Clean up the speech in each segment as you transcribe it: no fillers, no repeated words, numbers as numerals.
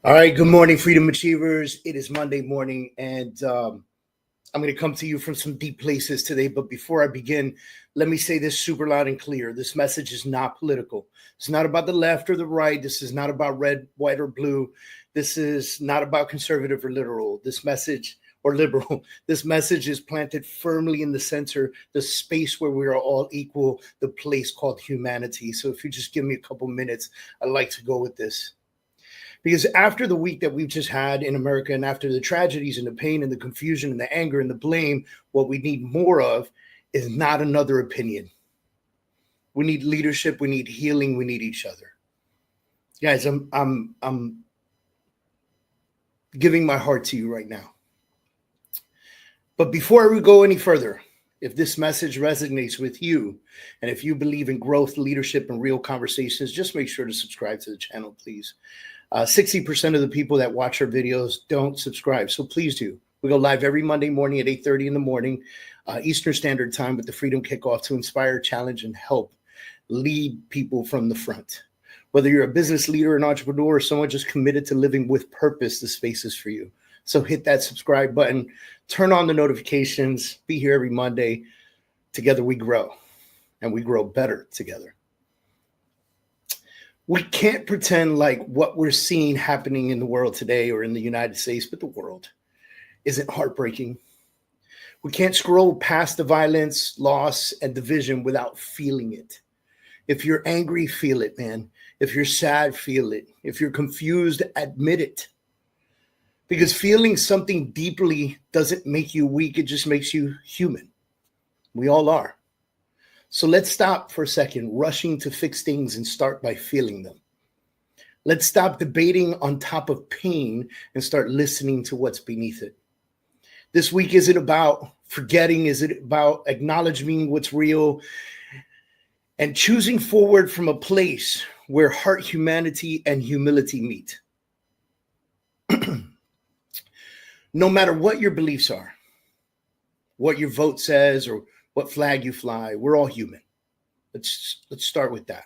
All right, good morning, Freedom Achievers. It is Monday morning, and I'm going to come to you from some deep places today. But before I begin, let me say this super loud and clear. This message is not political. It's not about the left or the right. This is not about red, white, or blue. This is not about conservative or liberal. This message is planted firmly in the center, the space where we are all equal, the place called humanity. So if you just give me a couple minutes, I'd like to go with this. Because after the week that we've just had in America, and after the tragedies and the pain and the confusion and the anger and the blame, what we need more of is not another opinion. We need leadership. We need healing. We need each other. Guys, I'm giving my heart to you right now. But before we go any further, if this message resonates with you, and if you believe in growth, leadership, and real conversations, just make sure to subscribe to the channel, please. 60% of the people that watch our videos don't subscribe, so please do. We go live every Monday morning at 8:30 in the morning, Eastern Standard Time, with the Freedom Kickoff to inspire, challenge, and help lead people from the front. Whether you're a business leader, an entrepreneur, or someone just committed to living with purpose, the space is for you. So hit that subscribe button, turn on the notifications, be here every Monday. Together we grow, and we grow better together. We can't pretend like what we're seeing happening in the world today or in the United States, but the world isn't heartbreaking. We can't scroll past the violence, loss, and division without feeling it. If you're angry, feel it, man. If you're sad, feel it. If you're confused, admit it. Because feeling something deeply doesn't make you weak. It just makes you human. We all are. So let's stop for a second rushing to fix things and start by feeling them. Let's stop debating on top of pain and start listening to what's beneath it. This week isn't about forgetting. Is it about acknowledging what's real and choosing forward from a place where heart, humanity, and humility meet? No matter what your beliefs are, what your vote says, or what flag you fly, we're all human. Let's start with that.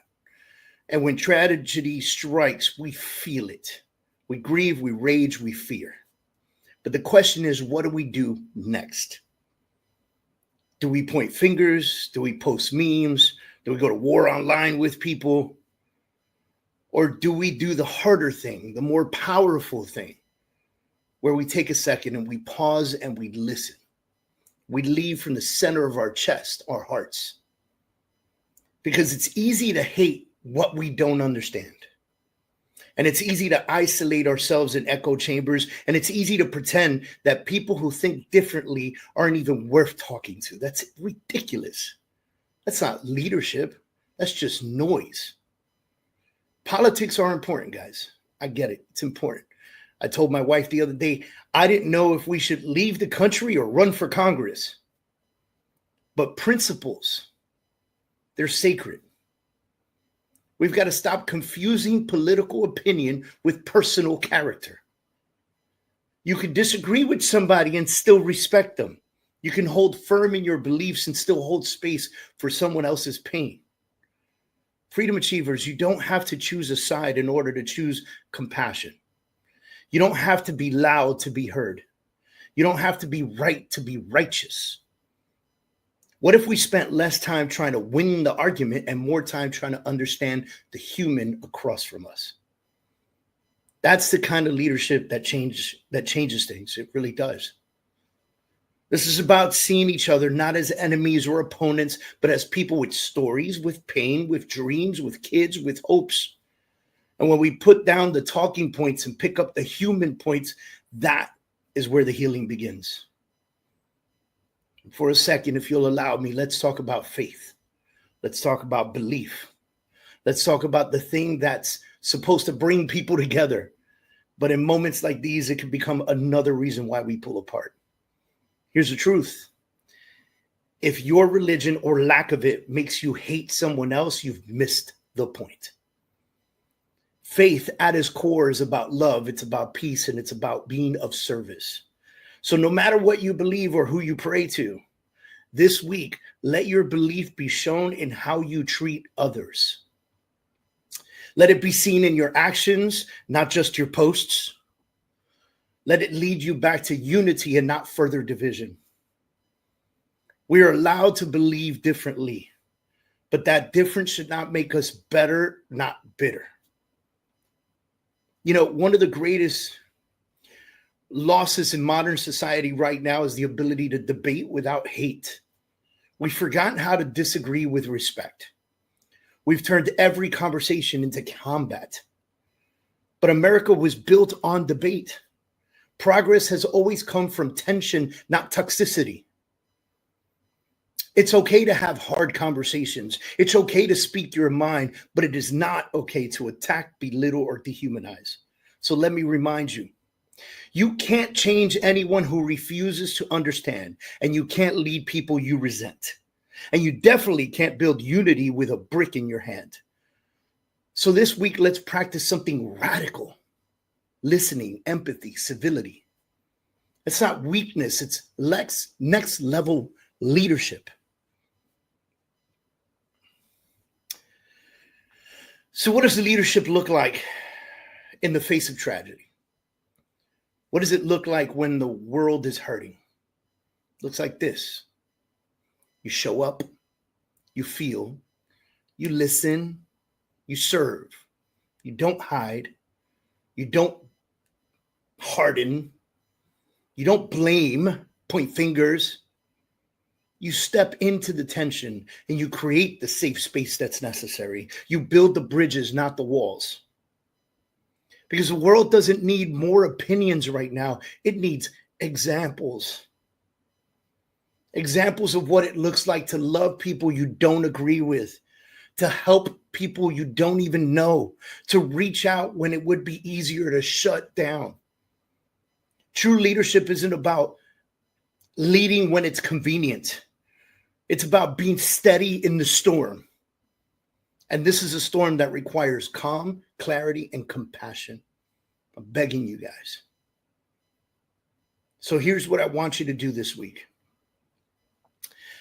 And when tragedy strikes, we feel it. We grieve, we rage, we fear. But the question is, what do we do next? Do we point fingers? Do we post memes? Do we go to war online with people? Or do we do the harder thing, the more powerful thing, where we take a second and we pause and we listen? We leave from the center of our chest, our hearts. Because it's easy to hate what we don't understand. And it's easy to isolate ourselves in echo chambers. And it's easy to pretend that people who think differently aren't even worth talking to. That's ridiculous. That's not leadership. That's just noise. Politics are important, guys. I get it. It's important. I told my wife the other day, I didn't know if we should leave the country or run for Congress. But principles, they're sacred. We've got to stop confusing political opinion with personal character. You can disagree with somebody and still respect them. You can hold firm in your beliefs and still hold space for someone else's pain. Freedom Achievers, you don't have to choose a side in order to choose compassion. You don't have to be loud to be heard. You don't have to be right to be righteous. What if we spent less time trying to win the argument and more time trying to understand the human across from us? That's the kind of leadership that changes things. It really does. This is about seeing each other not as enemies or opponents, but as people with stories, with pain, with dreams, with kids, with hopes. And when we put down the talking points and pick up the human points, that is where the healing begins. For a second, if you'll allow me, let's talk about faith. Let's talk about belief. Let's talk about the thing that's supposed to bring people together. But in moments like these, it can become another reason why we pull apart. Here's the truth. If your religion or lack of it makes you hate someone else, you've missed the point. Faith at its core is about love, it's about peace, and it's about being of service. So no matter what you believe or who you pray to, this week, let your belief be shown in how you treat others. Let it be seen in your actions, not just your posts. Let it lead you back to unity and not further division. We are allowed to believe differently, but that difference should not make us better, not bitter. You know, one of the greatest losses in modern society right now is the ability to debate without hate. We've forgotten how to disagree with respect. We've turned every conversation into combat. But America was built on debate. Progress has always come from tension, not toxicity. It's okay to have hard conversations. It's okay to speak your mind, but it is not okay to attack, belittle, or dehumanize. So let me remind you, you can't change anyone who refuses to understand, and you can't lead people you resent. And you definitely can't build unity with a brick in your hand. So this week, let's practice something radical. Listening, empathy, civility. It's not weakness, it's next level leadership. So what does the leadership look like in the face of tragedy? What does it look like when the world is hurting? It looks like this. You show up, you feel, you listen, you serve. You don't hide, you don't harden, you don't blame, point fingers. You step into the tension and you create the safe space that's necessary. You build the bridges, not the walls. Because the world doesn't need more opinions right now. It needs examples. Examples of what it looks like to love people you don't agree with, to help people you don't even know, to reach out when it would be easier to shut down. True leadership isn't about leading when it's convenient. It's about being steady in the storm. And this is a storm that requires calm, clarity, and compassion. I'm begging you guys. So here's what I want you to do this week.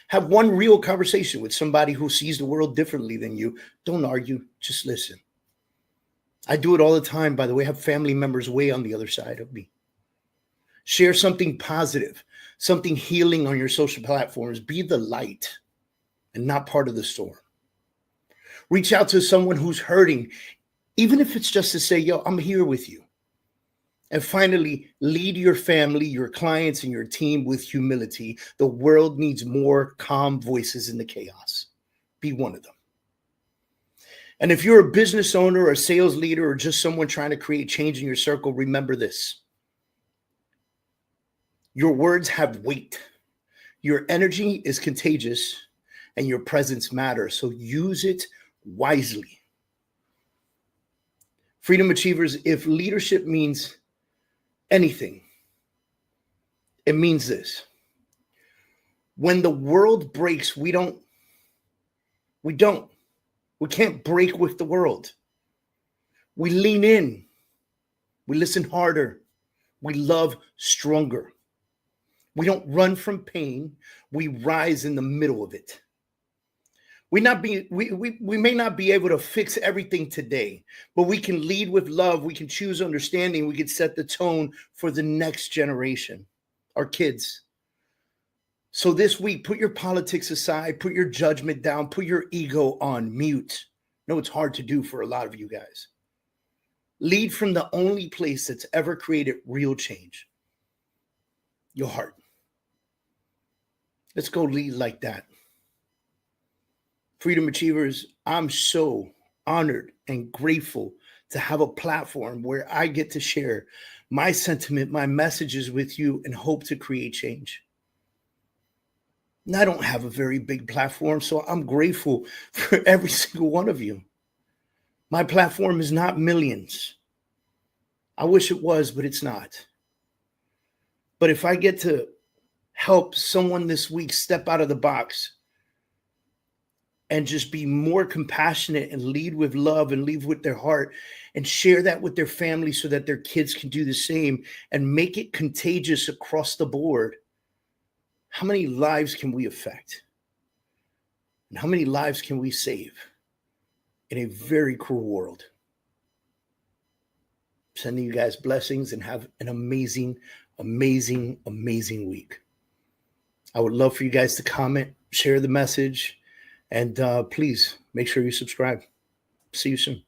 Have one real conversation with somebody who sees the world differently than you. Don't argue, just listen. I do it all the time, by the way. I have family members way on the other side of me. Share something positive, something healing on your social platforms. Be the light and not part of the storm. Reach out to someone who's hurting, even if it's just to say, yo, I'm here with you. And finally, lead your family, your clients, and your team with humility. The world needs more calm voices in the chaos. Be one of them. And if you're a business owner or a sales leader or just someone trying to create change in your circle, remember this. Your words have weight. Your energy is contagious and your presence matters. So use it wisely. Freedom Achievers, if leadership means anything, it means this. When the world breaks, we can't break with the world. We lean in. We listen harder. We love stronger. We don't run from pain. We rise in the middle of it. We may not be able to fix everything today, but we can lead with love. We can choose understanding. We can set the tone for the next generation, our kids. So this week, put your politics aside, put your judgment down, put your ego on mute. I know it's hard to do for a lot of you guys. Lead from the only place that's ever created real change, your heart. Let's go lead like that. Freedom Achievers, I'm so honored and grateful to have a platform where I get to share my sentiment, my messages with you, and hope to create change. And I don't have a very big platform, so I'm grateful for every single one of you. My platform is not millions. I wish it was, but it's not. But if I get to help someone this week step out of the box and just be more compassionate and lead with love and lead with their heart and share that with their family so that their kids can do the same and make it contagious across the board, how many lives can we affect? And how many lives can we save in a very cruel world? Sending you guys blessings and have an amazing, amazing, amazing week. I would love for you guys to comment, share the message, and please make sure you subscribe. See you soon.